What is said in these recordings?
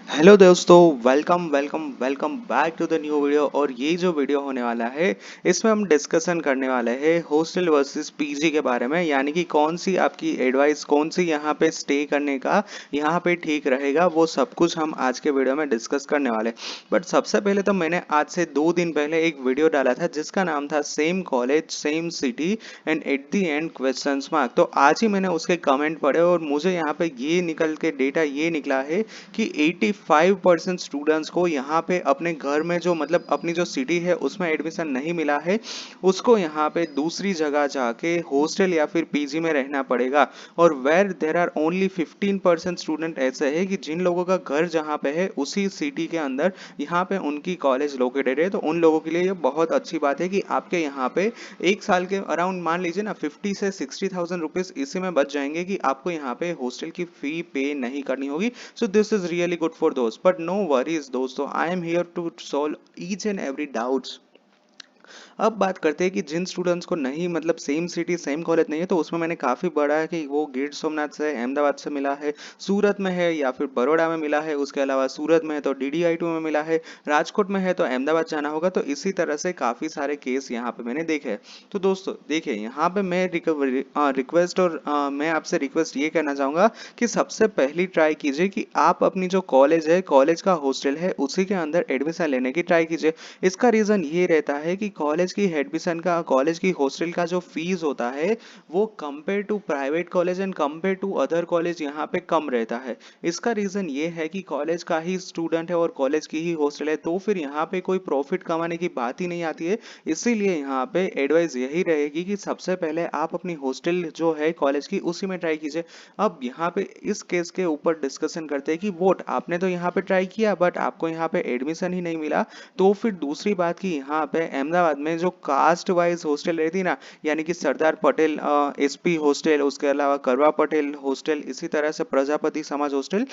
Hello दोस्तों, welcome welcome welcome back to the new video. और ये जो वीडियो होने वाला है इसमें हम डिस्कशन करने वाले हैं हॉस्टल वर्सेस पीजी के बारे में, यानी कि कौन सी आपकी एडवाइस, कौन सी यहाँ पे स्टे करने का यहाँ पे ठीक रहेगा, वो सब कुछ हम आज के वीडियो में डिस्कस करने वाले। बट सबसे पहले तो मैंने आज से 2 दिन पहले एक वीडियो डाला था जिसका नाम था same college same city and at the end questions mark. तो आज ही मैंने उसके कमेंट पढ़े और मुझे यहाँ पे ये निकल के डेटा ये निकला है कि 85% स्टूडेंट्स को यहाँ पे अपने घर में जो मतलब अपनी जो सिटी है उसमें एडमिशन नहीं मिला है, उसको यहाँ पे दूसरी जगह जाके हॉस्टल या फिर पीजी में रहना पड़ेगा। और where there are only 15% student ऐसे है कि जिन लोगों का घर जहाँ पे है उसी सिटी के अंदर यहाँ पे उनकी कॉलेज लोकेटेड है। तो उन लोगों के लिए ये बहुत अच्छी बात है कि आपके यहाँ पे एक साल के अराउंड मान लीजिए ना 50 से 60,000 रुपीज इसी में बच जाएंगे कि आपको यहाँ पे हॉस्टल की फी पे नहीं करनी होगी। So this is really good for those, but no worries दोस्तों, I am here to solve each and every doubts। अब बात करते हैं कि जिन स्टूडेंट्स को नहीं मतलब सेम सिटी सेम कॉलेज नहीं है, तो उसमें मैंने काफ़ी पढ़ा है कि वो गिर सोमनाथ से अहमदाबाद से मिला है, सूरत में है या फिर बड़ौदा में मिला है, उसके अलावा सूरत में है तो DDI2 में मिला है, राजकोट में है तो अहमदाबाद जाना होगा। तो इसी तरह से काफ़ी सारे केस यहाँ पे मैंने देखे हैं। तो दोस्तों देखिए, यहाँ पे मैं रिक्वेस्ट और मैं आपसे रिक्वेस्ट ये कहना चाहूँगा कि सबसे पहली ट्राई कीजिए कि आप अपनी जो कॉलेज है, कॉलेज का हॉस्टल है, उसी के अंदर एडमिशन लेने की ट्राई कीजिए। इसका रीज़न ये रहता है कि कॉलेज की एडमिशन का, कॉलेज की हॉस्टल का जो फीस होता है वो compare to private college and compare to other college यहाँ पे कम रहता है। इसका रीज़न ये है कि कॉलेज का ही स्टूडेंट है और कॉलेज की ही हॉस्टल है, तो फिर यहाँ पे कोई प्रॉफिट कमाने की बात ही नहीं आती है। इसीलिए यहाँ पे एडवाइस यही रहेगी कि सबसे पहले आप अपनी हॉस्टल जो है कॉलेज की उसी में ट्राई कीजिए। अब यहाँ पे इस केस के ऊपर डिस्कशन करते हैं कि वोट आपने तो यहाँ पे ट्राई किया बट आपको यहाँ पे एडमिशन ही नहीं मिला। तो फिर दूसरी बात की यहाँ पे अहमदाबाद में जो कास्ट वाइज हॉस्टल रहती ना, यानी कि सरदार पटेल SP हॉस्टल, उसके अलावा करवा पटेल हॉस्टल, इसी तरह से प्रजापति समाज हॉस्टल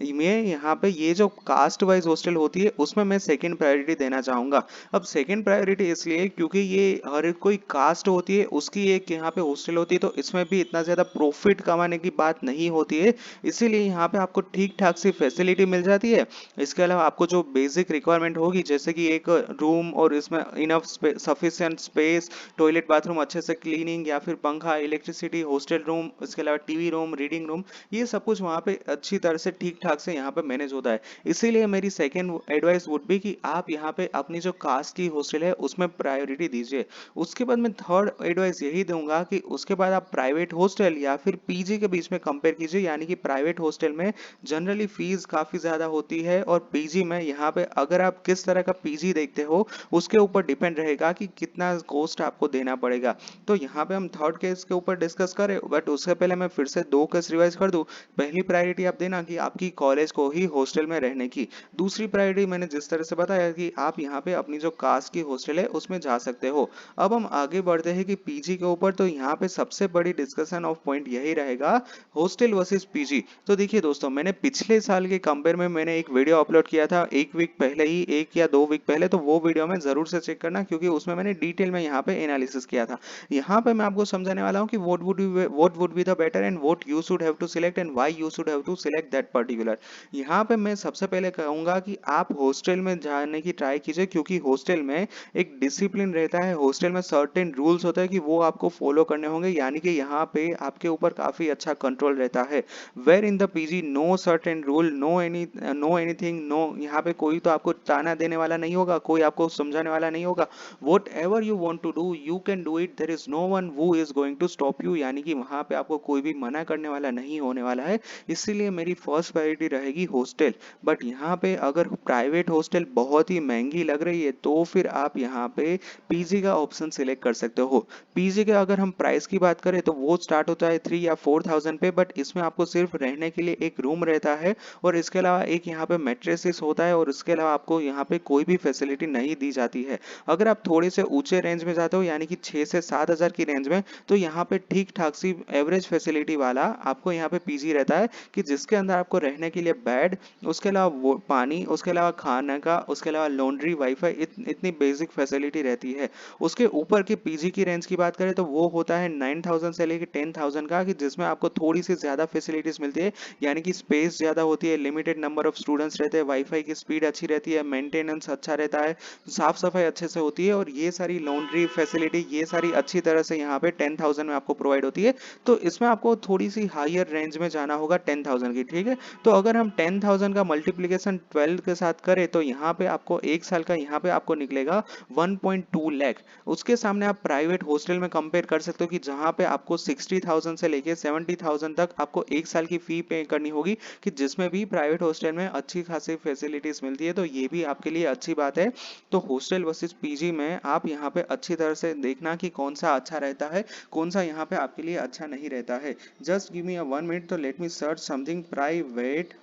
में यहाँ पे ये जो कास्ट वाइज हॉस्टल होती है उसमें मैं सेकंड प्रायोरिटी देना चाहूंगा। अब सेकंड प्रायोरिटी इसलिए क्योंकि ये हर कोई कास्ट होती है उसकी एक यहाँ पे हॉस्टल होती है, तो इसमें भी इतना ज्यादा प्रॉफिट कमाने की बात नहीं होती है। इसीलिए यहाँ पे आपको ठीक ठाक सी फैसिलिटी मिल जाती है। इसके अलावा आपको जो बेसिक रिक्वायरमेंट होगी जैसे कि एक रूम और इसमें enough sufficient space, toilet bathroom अच्छे से क्लीनिंग या फिर पंखा, इलेक्ट्रिसिटी, हॉस्टल रूम, इसके अलावा टीवी रूम, रीडिंग रूम, ये सब कुछ वहाँ पे अच्छी तरह से ठीक ठाक से यहाँ पे मैनेज होता है। इसीलिए मेरी सेकेंड एडवाइस वुड भी कि आप यहाँ पे अपनी जो कास्ट की हॉस्टल है उसमें प्रायोरिटी दीजिए। उसके बाद मैं थर्ड एडवाइस यही दूंगा कि उसके बाद आप प्राइवेट हॉस्टल या फिर पीजी के बीच में कंपेयर कीजिए, यानी कि प्राइवेट हॉस्टल में जनरली फीस काफ़ी ज़्यादा होती है और पीजी में यहाँ पे अगर आप किस तरह का पीजी देखते हो उसके ऊपर डिपेंड रहेगा कि कितना कॉस्ट आपको देना पड़ेगा। तो यहाँ पे हम थर्ड केस के ऊपर डिस्कस करें, बट उससे पहले मैं फिर से 2 केस रिवाइज कर दूं। पहली प्रायोरिटी आप देना कि आपकी कॉलेज को ही हॉस्टल में रहने की। दूसरी प्रायोरिटी मैंने जिस तरह से बताया कि आप यहाँ पे अपनी जो कास्ट की हॉस्टल है उसमें जा सकते हो। अब हम आगे बढ़ते हैं कि पीजी के ऊपर। तो यहाँ पे सबसे बड़ी डिस्कशन ऑफ पॉइंट यही रहेगा हॉस्टल वर्सेस पीजी। तो देखिए दोस्तों, मैंने पिछले साल के कंपेयर में मैंने एक वीडियो अपलोड किया था 1 वीक पहले ही, 1 या 2 वीक पहले, तो वो वीडियो में जरूर से चेक करना क्योंकि उसमें मैंने डिटेल में यहाँ पे एनालिसिस किया था। यहाँ पे मैं आपको समझाने वाला हूँ कि what would be the better and what you should have to select and why you should have to select that particular. यहाँ पे मैं सबसे पहले कहूंगा कि आप हॉस्टल में जाने की ट्राई कीजिए क्योंकि हॉस्टल में एक डिसिप्लिन रहता है, हॉस्टल में सर्टेन रूल्स होते हैं कि वो आपको फॉलो करने होंगे, यानी कि यहाँ पे आपके ऊपर काफी अच्छा कंट्रोल रहता है। Where in the PG no certain rule, no anything, no, यहाँ पे कोई तो आपको ताना देने वाला नहीं होगा, कोई आपको समझाने वाला नहीं होगा। Whatever you want to do you can do it, there is no one who is going to stop you, यानी कि वहां पे आपको कोई भी मना करने वाला नहीं होने वाला है। इसीलिए मेरी फर्स्ट प्रायोरिटी रहेगी हॉस्टल। बट यहाँ पे अगर प्राइवेट हॉस्टल बहुत ही महंगी लग रही है तो फिर आप यहाँ पे पीजी का ऑप्शन सिलेक्ट कर सकते हो। पीजी के अगर हम प्राइस की बात करें तो वो स्टार्ट होता है 3 या 4 थाउजेंड पे, बट इसमें आपको सिर्फ रहने के लिए एक रूम रहता है और इसके अलावा एक यहाँ पे मैट्रेसेस होता है और इसके अलावा आपको यहाँ पे कोई भी फैसिलिटी नहीं दी जाती है। अगर आप थोड़े से ऊंचे रेंज में जाते हो यानी कि 6 से 7 हज़ार की रेंज में, तो यहाँ पे ठीक ठाक सी एवरेज फैसिलिटी वाला आपको यहाँ पे पीजी रहता है कि जिसके अंदर आपको रहने के लिए बेड, उसके अलावा वो पानी, उसके अलावा खाने का, उसके अलावा लॉन्ड्री, वाईफाई, इतनी बेसिक फैसिलिटी रहती है। उसके ऊपर की पीजी की रेंज की बात करें तो वो होता है 9,000 से लेकर 10,000 का, कि जिसमें आपको थोड़ी सी ज्यादा फैसिलिटीज मिलती है, यानी कि स्पेस ज्यादा होती है, लिमिटेड नंबर ऑफ स्टूडेंट्स रहते हैं, वाईफाई की स्पीड अच्छी रहती है, मेंटेनेंस अच्छा रहता है, साफ सफाई अच्छे से होती है, और ये सारी लॉन्ड्री फैसिलिटी ये सारी अच्छी तरह से यहाँ पे 10,000 में आपको प्रोवाइड होती है। तो इसमें आपको थोड़ी सी हायर रेंज में जाना होगा 10,000 की, ठीक है। तो अगर हम 10,000 का मल्टीप्लीकेशन 12 के साथ करें तो यहाँ पे आपको एक साल का यहाँ पे आपको निकलेगा 1.2 लाख। उसके सामने आप प्राइवेट हॉस्टल में कंपेयर कर सकते हो कि जहाँ पे आपको 60,000 से लेके 70,000 तक आपको एक साल की फी पे करनी होगी, कि जिसमें भी प्राइवेट हॉस्टल में अच्छी खासी फैसिलिटीज मिलती है, तो ये भी आपके लिए अच्छी बात है। तो हॉस्टल वर्सेस पीजी में आप यहाँ पे अच्छी तरह से देखना कि कौन सा अच्छा रहता है, कौन सा यहाँ पे आपके लिए अच्छा नहीं रहता है। Just give me a 1 minute, तो let me search something private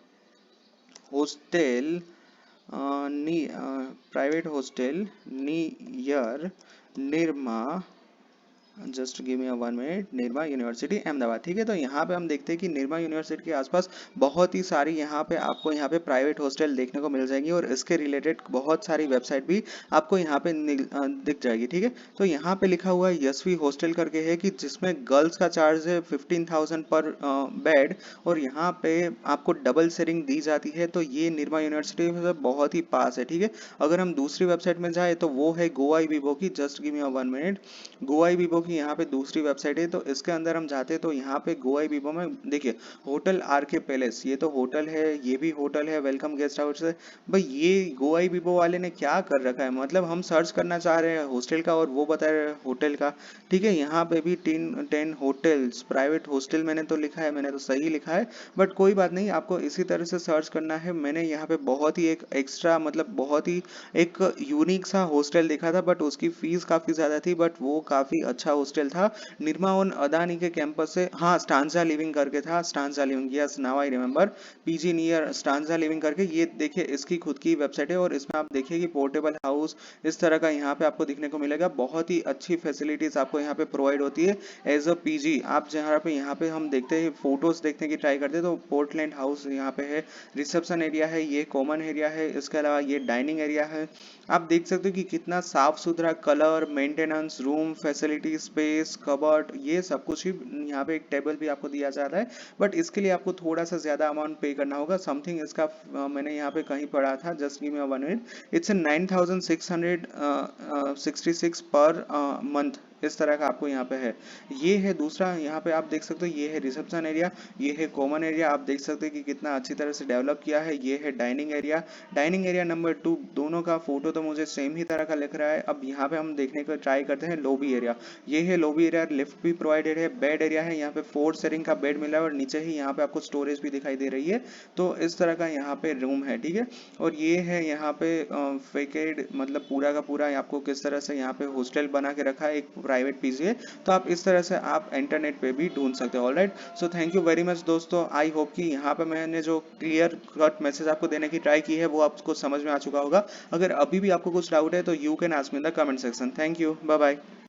hostel private hostel near Nirma, just give me a 1 minute, Nirma university Ahmedabad, ठीक है। तो यहाँ पे हम देखते हैं कि निर्मा यूनिवर्सिटी के आसपास बहुत ही सारी यहाँ पे आपको यहाँ पे प्राइवेट हॉस्टल देखने को मिल जाएंगी, और इसके रिलेटेड बहुत सारी वेबसाइट भी आपको यहाँ पे दिख जाएगी, ठीक है। तो यहाँ पे लिखा हुआ है यशवी हॉस्टल करके है, कि जिसमें गर्ल्स का चार्ज है 15,000 पर बेड, और यहाँ पे आपको डबल शेयरिंग दी जाती है। तो ये निर्मा यूनिवर्सिटी से बहुत ही पास है, ठीक है। अगर हम दूसरी वेबसाइट में जाए तो वो है गोवा विवो की, just give me a 1 minute. Goa Vivo की यहाँ पे दूसरी वेबसाइट है, तो इसके अंदर हम जाते हैं तो यहाँ पे गोवा विवो में देखिए, होटल आर के पैलेस, ये तो होटल है, ये भी होटल है, वेलकम गेस्ट हाउस है। भाई ये गोवा विवो वाले ने क्या कर रखा है, मतलब हम सर्च करना चाह रहे हैं हॉस्टल का और वो बता रहे हैं होटल का, ठीक है। यहाँ पे भी 10 होटल्स प्राइवेट हॉस्टल मैंने तो लिखा है, मैंने तो सही लिखा है, बट कोई बात नहीं, आपको इसी तरह से सर्च करना है। मैंने यहाँ पे बहुत ही एक एक्स्ट्रा, मतलब बहुत ही एक यूनिक सा हॉस्टल देखा था, बट उसकी फीस काफी ज्यादा थी, बट वो काफी अच्छा हॉस्टल था। निर्मा और अदानी के कैंपस से, हाँ स्टांजा लिविंग करके था, stanza living, yes now I remember, PG near stanza living करके, ये देखिए इसकी खुद की वेबसाइट है, और इसमें आप देखिए कि पोर्टेबल हाउस इस तरह का यहाँ पे आपको दिखने को मिलेगा। बहुत ही अच्छी फैसिलिटीज आपको यहाँ पे प्रोवाइड होती है एज अ पीजी। आप जहाँ पे यहाँ पे हम देखते हैं फोटोज देखने की ट्राई करते हैं, तो पोर्टलैंड हाउस यहाँ पे है, रिसेप्शन एरिया है, ये कॉमन एरिया है, इसके अलावा ये डाइनिंग एरिया है। आप देख सकते हो कि कितना साफ सुथरा, colour, maintenance, room facility, space, cupboard, ये सब कुछ ही यहाँ पे एक टेबल भी आपको दिया जाता है, बट इसके लिए आपको थोड़ा सा ज्यादा अमाउंट पे करना होगा, समथिंग इसका मैंने यहाँ पे कहीं पढ़ा था, just give me 1 minute, it's 9,666 per month, इस तरह का आपको यहाँ पे है। ये है दूसरा, यहाँ पे आप देख सकते हो ये है रिसेप्शन एरिया, ये है कॉमन एरिया, आप देख सकते हैं कि कितना अच्छी तरह से डेवलप किया है। ये है dining area, dining area number 2, दोनों का फोटो तो मुझे सेम ही तरह का लिख रहा है। अब यहाँ पे हम देखने को ट्राई करते हैं लॉबी एरिया, ये है लॉबी एरिया, लिफ्ट भी प्रोवाइडेड है, बेड एरिया है, यहाँ पे 4 शेयरिंग का बेड मिला है, और नीचे ही यहाँ पे आपको स्टोरेज भी दिखाई दे रही है। तो इस तरह का यहाँ पे रूम है, ठीक है। और ये है यहाँ पे वेकेड, मतलब पूरा का पूरा आपको किस तरह से यहाँ पे हॉस्टल बना के रखा है, एक प्राइवेट पीजी है। तो आप इस तरह से आप इंटरनेट पे भी ढूंढ सकते हो। Alright, so thank you very much दोस्तों, आई होप कि यहाँ पे मैंने जो क्लियर कट मैसेज आपको देने की ट्राई की है वो आपको समझ में आ चुका होगा। अगर अभी भी आपको कुछ डाउट है तो you can ask me in the comment section. Thank you, bye bye.